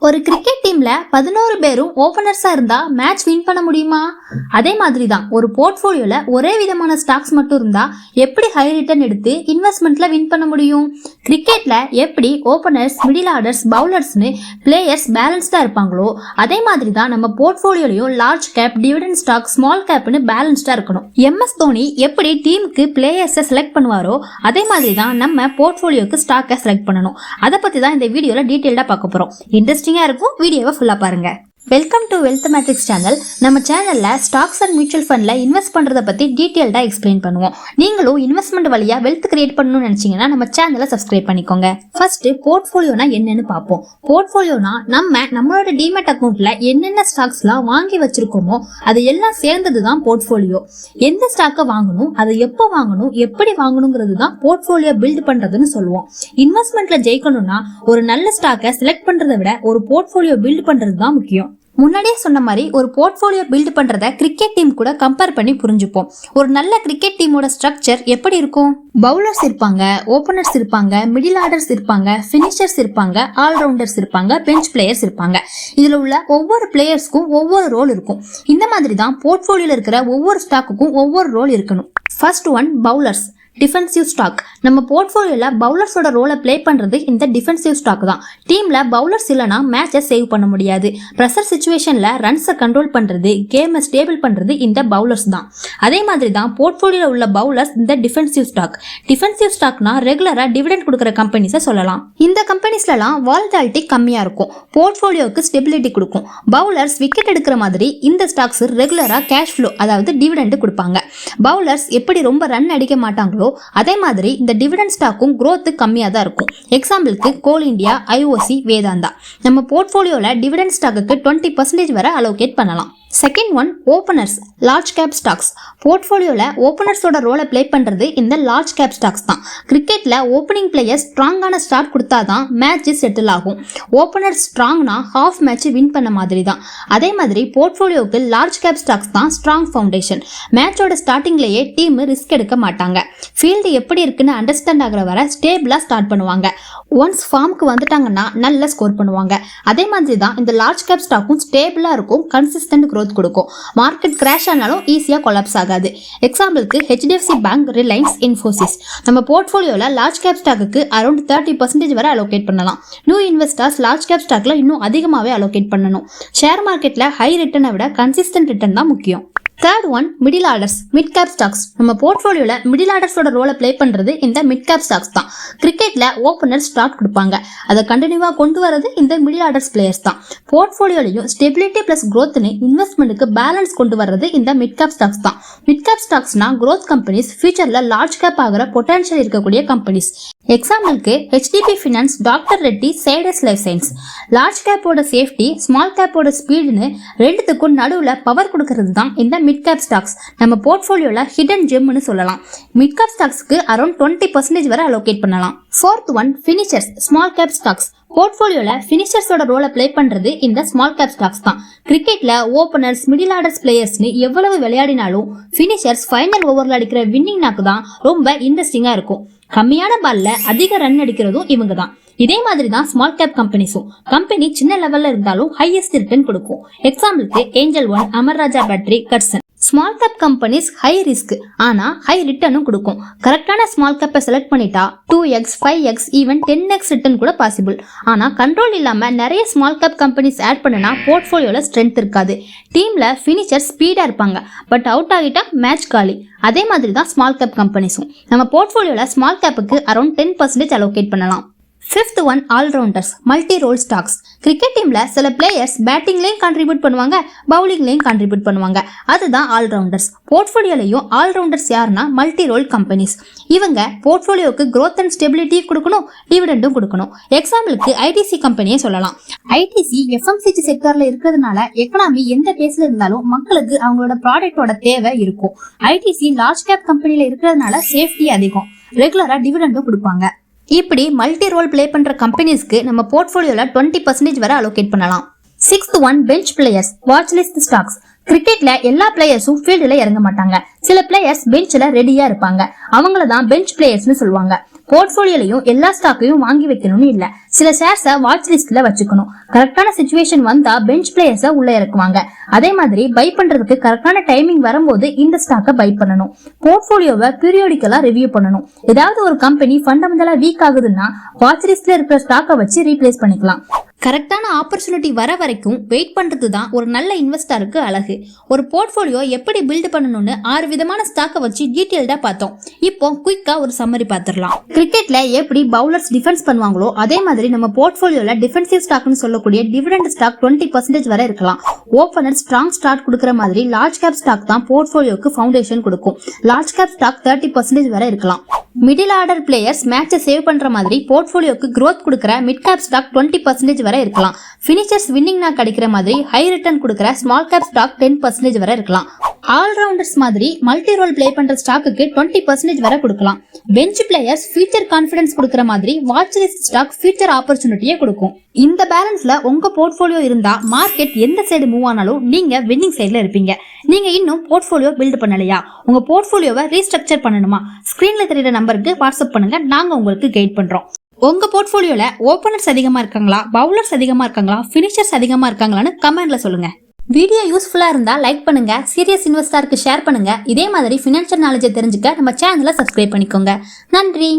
ஒரு கிரிக்கெட் டீம்ல 11 பேரும் ஓபனர்ஸா இருந்தா மேட்ச் வின் பண்ண முடியுமா? அதே மாதிரி தான் ஒரு போர்ட்ஃபோலியோல ஒரே விதமான ஸ்டாக்ஸ் மட்டும் இருந்தா எப்படி ஹை ரிட்டர்ன் எடுத்து இன்வெஸ்ட்மெண்ட்ல வின் பண்ண முடியும்? கிரிக்கெட்ல எப்படி ஓபனர்ஸ், மிடில் ஆர்டர்ஸ், பவுலர்ஸ்னு பிளேயர்ஸ் பேலன்ஸ்டா இருப்பாங்களோ அதே மாதிரி தான் நம்ம போர்ட்ஃபோலியோலயும் large cap, dividend stock, small கேப்னு பேலன்ஸ்டா இருக்கணும். MS தோனி எப்படி டீமுக்கு பிளேயர்ஸை செலக்ட் பண்ணுவாரோ அதே மாதிரி தான் நம்ம போர்ட்ஃபோலியோக்கு ஸ்டாக்கை செலக்ட் பண்ணணும். அதை பத்தி தான் இந்த வீடியோல டீடைல்டா பார்க்க போறோம். இன்ட்ரெஸ்டிங்கா இருக்கும், வீடியோவை ஃபுல்லா பாருங்க. Welcome to wealth matrix channel. நம்ம சேனல்ல ஸ்டாக்ஸ் அண்ட் மியூச்சுவல் ஃபண்ட்ல இன்வெஸ்ட் பண்றதை பத்தி டீடைல்டா எக்ஸ்பிளைன் பண்ணுவோம். நீங்களும் இன்வெஸ்ட்மெண்ட் வழியா வெல்த் கிரியேட் பண்ணணும்னு நினைச்சீங்கன்னா நம்ம சேனலை சப்ஸ்கிரைப் பண்ணிக்கோங்க. ஃபர்ஸ்ட் போர்ட்ஃபோலியோனா என்னன்னு பார்ப்போம். போர்ட்ஃபோலியோனா நம்மளோட டிமேட் அக்கௌண்ட்ல என்னென்ன ஸ்டாக்ஸ்லாம் வாங்கி வச்சிருக்கோமோ அது எல்லாம் சேர்ந்தது தான் போர்ட்ஃபோலியோ. எந்த ஸ்டாக்கை வாங்கணும், அதை எப்போ வாங்கணும், எப்படி வாங்கணுங்கிறது தான் போர்ட்ஃபோலியோ பில்ட் பண்றதுன்னு சொல்லுவோம். இன்வெஸ்ட்மெண்ட்ல ஜெயிக்கணும்னா ஒரு நல்ல ஸ்டாக்கை செலக்ட் பண்றதை விட ஒரு போர்ட்ஃபோலியோ பில்ட் பண்றது தான் முக்கியம். முன்னாடியே சொன்ன மாதிரி ஒரு போர்ட்ஃபோலியோ பில்ட் பண்றத கிரிக்கெட் டீம் கூட கம்பேர் பண்ணி புரிஞ்சுப்போம். ஒரு நல்ல கிரிக்கெட் டீமோட ஸ்ட்ரக்சர் எப்படி இருக்கும்? பவுலர்ஸ் இருப்பாங்க, ஓபனர்ஸ் இருப்பாங்க, மிடில் ஆர்டர்ஸ் இருப்பாங்க, பினிஷர்ஸ் இருப்பாங்க, ஆல்ரவுண்டர்ஸ் இருப்பாங்க, பெஞ்ச் பிளேயர்ஸ் இருப்பாங்க. இதுல உள்ள ஒவ்வொரு பிளேயர்ஸ்க்கும் ஒவ்வொரு ரோல் இருக்கும். இந்த மாதிரி தான் போர்ட்ஃபோலியோல இருக்கிற ஒவ்வொரு ஸ்டாக்குக்கும் ஒவ்வொரு ரோல் இருக்கணும். First one bowlers, defensive stock. நம்ம போர்ட்ஃபோலியோல பவுலர்ஸோட ரோலை பிளே பண்றது இந்த டிஃபென்சிவ் ஸ்டாக் தான். டீம்ல பவுலர்ஸ் இல்லனா மேட்சை சேவ் பண்ண முடியாது. பிரஷர் சிச்சுவேஷன்ல ரன்ஸை கண்ட்ரோல் பண்றது, கேமை ஸ்டேபிள் பண்றது இந்த பவுலர்ஸ் தான். அதே மாதிரி தான் போர்ட்ஃபோலியோல உள்ள பவுலர்ஸ் இந்த டிஃபென்சிவ் ஸ்டாக். டிஃபென்சிவ் ஸ்டாக்னா ரெகுலரா டிவிடெண்ட் கொடுக்குற கம்பெனிஸை சொல்லலாம். இந்த கம்பெனிஸ்லாம் வாலட்டிலிட்டி கம்மியா இருக்கும், போர்ட்ஃபோலியோக்கு ஸ்டெபிலிட்டி கொடுக்கும். பவுலர்ஸ் விக்கெட் எடுக்கிற மாதிரி இந்த ஸ்டாக்ஸ் ரெகுலரா கேஷ் ஃப்ளோ, அதாவது டிவிடெண்ட் கொடுப்பாங்க. பவுலர்ஸ் எப்படி ரொம்ப ரன் அடிக்க மாட்டாங்களோ அதே மாதிரி இந்த டிவிடெண்ட் ஸ்டாக்கும் growth கம்மியா தான் இருக்கும். எக்ஸாம்பிளுக்கு கோல் இந்தியா, IOC, வேதாந்தா. நம்ம போர்ட்ஃபோலியோல டிவிடெண்ட் ஸ்டாக்குக்கு 20% வரை அலோகேட் பண்ணலாம். Second one openers, large cap stocks. போர்ட்ஃபோலியோல ஓபனர்ஸோட ரோலை பிளே பண்றது இந்த லார்ஜ் கேப் ஸ்டாக்ஸ் தான். கிரிக்கெட்ல ஓப்பனிங் பிளேயர்ஸ் ஸ்ட்ராங்கான ஸ்டார்ட் கொடுத்தாதான் மேட்ச் செட்டில் ஆகும். ஓபனர்ஸ் ஸ்ட்ராங்னா ஹாஃப் மேட்ச் வின் பண்ண மாதிரி தான். அதே மாதிரி போர்ட்ஃபோலியோக்கு லார்ஜ் கேப் ஸ்டாக்ஸ் தான் ஸ்ட்ராங் ஃபவுண்டேஷன். மேட்சோட ஸ்டார்டிங்லேயே டீம் ரிஸ்க் எடுக்க மாட்டாங்க. ஃபீல்டு எப்படி இருக்குன்னு அண்டர்ஸ்டாண்ட் ஆகிற வரை ஸ்டேபிளா ஸ்டார்ட் பண்ணுவாங்க. ஒன்ஸ் ஃபார்முக்கு வந்துட்டாங்கன்னா நல்ல ஸ்கோர் பண்ணுவாங்க. அதே மாதிரி தான் இந்த லார்ஜ் கேப் ஸ்டாக்கும் ஸ்டேபிளா இருக்கும், கன்சிஸ்டன்ட் growth கொடுக்கும். மார்க்கெட் கிராஷ் ஆனாலும் ஈஸியா கொலாப்ஸ் ஆகாது. எக்ஸாம்பிளுக்கு HDFC பேங்க், ரிலையன்ஸ், இன்ஃபோசிஸ். நம்ம போர்ட்ஃபோலியோல லார்ஜ் கேப் ஸ்டாக்கு அரௌண்ட் 30% வரை அலோகேட் பண்ணலாம். நியூ இன்வெஸ்டர்ஸ் லார்ஜ் கேப் ஸ்டாக்ல இன்னும் அதிகமாகவே அலோகேட் பண்ணணும். ஷேர் மார்க்கெட்ல ஹை ரிட்டர்னை விட கன்சிஸ்டன்ட் ரிட்டர்ன் தான் முக்கியம். Third one middle orders, mid cap stocks. நம்ம போர்ட்ஃபோலியோல மிடில் ஆர்டர்ஸோட ரோலை பிளே பண்றது இந்த மிட் கேப் ஸ்டாக்ஸ் தான். கிரிக்கெட்ல ஓபனர் ஸ்டார்ட் கொடுப்பாங்க, அதை கண்டினியூவா கொண்டு வரது இந்த மிடில் ஆர்டர்ஸ் பிளேயர்ஸ் தான். போர்ட்ஃபோலியோலையும் ஸ்டெபிலிட்டி பிளஸ் growthனு இன்வெஸ்ட்மெண்ட்டுக்கு பேலன்ஸ் கொண்டு வர்றது இந்த மிட் கேப் ஸ்டாக்ஸ் தான். மிட் கேப் ஸ்டாக்ஸ்னா growth கம்பெனிஸ், ஃபியூச்சர்ல லார்ஜ் கேப் ஆகிற பொட்டன்ஷியல் இருக்கக்கூடிய கம்பெனிஸ். எக்ஸாம்பிளுக்கு HDB finance, doctor Reddy, Zydus life science. Large கேப்போட சேஃப்டி, ஸ்மால் கேப்போட ஸ்பீடுன்னு ரெண்டுத்துக்கும் நடுவில் பவர் கொடுக்கறது தான் இந்த மிட் கேப் ஸ்டாக்ஸ். நம்ம போர்ட்ஃபோலியோல ஹிடன் ஜெம்னு சொல்லலாம். மிட் கேப் ஸ்டாக்ஸ்க்கு அரௌண்ட் 20% வரை அலோகேட் பண்ணலாம். Fourth one finishers, small cap stocks. போர்ட்ஃபோலியோல ஃபினிஷர்ஸோட ரோலை பிளே பண்றது இந்த ஸ்மால் கேப் ஸ்டாக்ஸ் தான். கிரிக்கெட்ல ஓபனர்ஸ், மிடில் ஆர்டர்ஸ் பிளேயர்ஸ்னு எவ்வளவு விளையாடினாலும் ஃபினிஷர்ஸ் ஃபைனல் ஓவர்ல அடிக்கிற வின்னிங் நாக்கு தான் ரொம்ப இன்ட்ரெஸ்டிங்கா இருக்கும். கம்மியான பால்ல அதிக ரன் அடிக்கிறதும் இவங்க தான். இதே மாதிரி தான் ஸ்மால் கேப் கம்பெனிஸும். கம்பெனி சின்ன லெவல்ல இருந்தாலும் ஹையஸ்ட் ரிட்டர்ன் கொடுக்கும். எக்ஸாம்பிளுக்கு ஏஞ்சல் ஒன், அமர்ராஜா பேட்டரி, கட்சன். Small cap companies high risk ஆனா ஹை ரிட்டர்னும் கொடுக்கும். கரெக்டான ஸ்மால் கேப்பை செலக்ட் பண்ணிட்டா 2x, 5x, even 10x return கூட பாசிபிள். ஆனா கண்ட்ரோல் இல்லாம நிறைய ஸ்மால் கேப் கம்பெனிஸ் ஆட் பண்ணனா போர்ட்ஃபோலியோல ஸ்ட்ரென்த் இருக்காது. டீம்ல ஃபினிஷர் ஸ்பீடா இருப்பாங்க, பட் அவுட் ஆகிட்டா மேட்ச் காலி. அதே மாதிரி தான் ஸ்மால் கேப் கம்பெனிஸும். நம்ம போர்ட்ஃபோலியோல ஸ்மால் கேப்புக்கு அரௌண்ட் 10% அலோகேட் பண்ணலாம். Fifth one all-rounders, multi role stocks. Cricket டீம்ல சில பிளேயர்ஸ் பேட்டிங்லயும் கான்ட்ரிபியூட் பண்ணுவாங்க, பவுலிங்லயும் கான்ட்ரிபியூட் பண்ணுவாங்க. அதுதான் ஆல்ரவுண்டர்ஸ். போர்ட்ஃபோலியோலையும் ஆல்ரவுண்டர்ஸ் யாருன்னா மல்டி ரோல் கம்பெனிஸ். இவங்க போர்ட்ஃபோலியோக்கு growth அண்ட் ஸ்டெபிலிட்டி கொடுக்கணும், டிவிடெண்டும் கொடுக்கணும். எக்ஸாம்பிளுக்கு ITC கம்பெனியே சொல்லலாம். ITC FMCG செக்டர்ல இருக்கிறதுனால எக்கனாமி எந்த பேஸ்ல இருந்தாலும் மக்களுக்கு அவங்களோட ப்ராடக்டோட தேவை இருக்கும். ITC லார்ஜ் கேப் கம்பெனில இருக்கிறதுனால சேஃப்டி அதிகம், ரெகுலரா டிவிடெண்டும் கொடுப்பாங்க. இப்படி மல்டி ரோல் பிளே பண்ற கம்பெனிஸ்க்கு நம்ம போர்ட்ஃபோலியோல 20% வரை அலோகேட் பண்ணலாம். Sixth one bench players, watch list stocks. கிரிக்கெட்ல எல்லா பிளேயர்ஸும் ஃபீல்டுல இறங்க மாட்டாங்க. சில பிளேயர்ஸ் பெஞ்ச்ல ரெடியா இருப்பாங்க, அவங்கள தான் பெஞ்ச் பிளேயர்ஸ்னு சொல்லுவாங்க. போர்ட்போலியோலயும் எல்லா ஸ்டாக்கையும் வாங்கி வைக்கணும்னு இல்ல. சில ஷேர்ஸ வாட்ச் லிஸ்ட்ல வச்சுக்கணும். கரெக்டான சிச்சுவேஷன் வந்தா பெஞ்ச் பிளேயர்ஸ உள்ள இறக்குவாங்க. அதே மாதிரி பை பண்றதுக்கு கரெக்டான டைமிங் வரும்போது இந்த ஸ்டாக்கை பை பண்ணணும். போர்ட்போலியோவை பீரியாடிக்கலா ரிவ்யூ பண்ணணும். ஏதாவது ஒரு கம்பெனி ஃபண்டமெண்டலா வீக் ஆகுதுன்னா வாட்ச் லிஸ்ட்ல இருக்கிற ஸ்டாக்கை வச்சு ரீப்ளேஸ் பண்ணிக்கலாம். கரெக்டான ஆப்பர்ச்சுனிட்டி வர வரைக்கும் வெயிட் பண்றது தான் ஒரு நல்ல இன்வெஸ்டருக்கு அழகு. ஒரு போர்ட்ஃபோலியோ எப்படி பில்ட் பண்ணணும்னு 6 விதமான ஸ்டாக்கை வச்சு டீடைல்டா பார்த்தோம். இப்போ குயிக்கா ஒரு சம்மரி பார்த்துடலாம். கிரிக்கெட்ல எப்படி பவுலர்ஸ் டிஃபென்ஸ் பண்ணுவாங்களோ அதே மாதிரி நம்ம போர்ட்ஃபோலியோல டிஃபென்சிவ் ஸ்டாக்னு சொல்லக்கூடிய டிவிடெண்ட் ஸ்டாக் 20% வரை இருக்கலாம். ஓபனர் ஸ்ட்ராங் ஸ்டார்ட் கொடுக்குற மாதிரி லார்ஜ் கேப் ஸ்டாக் தான் போர்ட்ஃபோலியோக்கு ஃபவுண்டேஷன் கொடுக்கும். லார்ஜ் கேப் ஸ்டாக் 30% வரை இருக்கலாம். மிடில் ஆர்டர் பிளேயர்ஸ் மேட்சை சேவ் பண்ற மாதிரி போர்ட்ஃபோலியோக்கு growth கொடுக்குற மிட் கேப் ஸ்டாக் 20% வரை இருக்கலாம். ஃபினிஷர்ஸ் வின்னிங் நாக் அடிக்கிற மாதிரி ஹை ரிட்டர்ன் கொடுக்குற ஸ்மால் கேப் ஸ்டாக் 10% வரை இருக்கலாம். ஆல்ரவுண்டர்ஸ் மாதிரி மல்டி ரோல் பிளே பண்ற ஸ்டாக்குக்கு 20% வரை கொடுக்கலாம். பெஞ்ச் பிளேயர்ஸ் ஃபியூச்சர் கான்ஃபிடன்ஸ் கொடுக்குற மாதிரி வாட்ச் லிஸ்ட் ஸ்டாக் ஃபியூச்சர் ஆப்பர்ச்சுனிட்டியை கொடுக்கும். இந்த பேலன்ஸ்ல உங்க போர்ட்ஃபோலியோ இருந்தா மார்க்கெட் எந்த சைடு மூவ் ஆனாலும் நீங்க வின்னிங் சைடுல இருப்பீங்க. நீங்க இன்னும் போர்ட்ஃபோலியோ பில்ட் பண்ணலையா? உங்க போர்ட்ஃபோலியோவை ரீஸ்ட்ரக்சர் பண்ணணுமா? ஸ்கிரீன்ல தெரியுற நம்பருக்கு வாட்ஸ்அப் பண்ணுங்க, நாங்க உங்களுக்கு கைட் பண்றோம். உங்க போர்ட்ஃபோலியோல ஓபனர்ஸ் அதிகமா இருக்காங்களா, பவுலர்ஸ் அதிகமா இருக்காங்களா, ஃபினிஷர்ஸ் அதிகமா இருக்காங்களான்னு கமெண்ட்ல சொல்லுங்க. வீடியோ யூஸ்ஃபுல்லா இருந்தா லைக் பண்ணுங்க, சீரியஸ் இன்வெஸ்டருக்கு ஷேர் பண்ணுங்க. இதே மாதிரி ஃபினான்ஷியல் நாலேஜை தெரிஞ்சுக்க நம்ம சேனலை சப்ஸ்கிரைப் பண்ணிக்கோங்க. நன்றி.